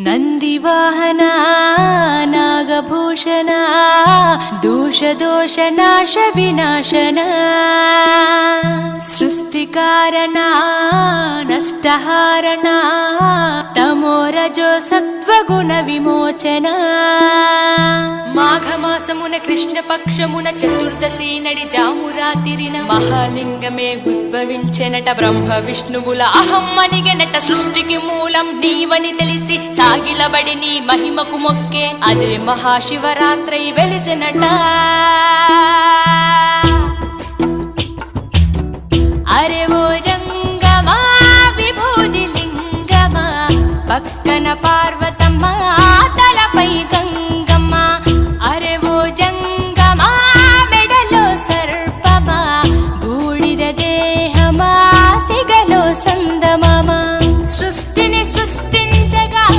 ನಂದಿವಾಹನ ನಾಗಭೂಷಣ ದೋಷ ನಾಶ ವಿನಾಶನ ಸೃಷ್ಟಿಕಾರಣ ನಷ್ಟಹಾರಣ తమోరజో సత్వగుణ విమోచన మాఘమాసమున కృష్ణపక్షమున చతుర్దశి నడి జామురాతిరిన మహాలింగమే ఉద్భవించెనట బ్రహ్మ విష్ణువుల అహం అనిగెనట సృష్టికి మూలం నీవని తెలిసి సాగిలబడి నీ మహిమకు మొక్కే అదే మహాశివరాత్రి వెలిసెనట అరే ఓ జంగమా విభూది లింగమా పక్కన పార్వతమ్మ తలపై గంగ